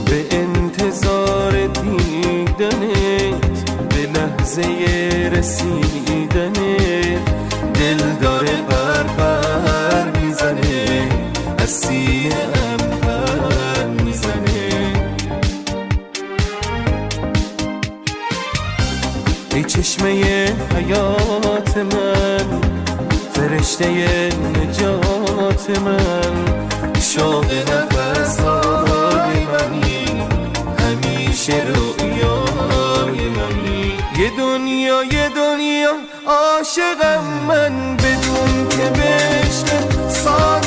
به انتظار دیدنت، به لحظه رسیدنت دل داره بر میزنه، از سینه‌ام پر میزنه. ای چشمه حیات من، فرشته نجات من، شاه نفس‌های منی، همیشه رویای منی. یه دنیا عاشقم من، بدون که به عشق ساده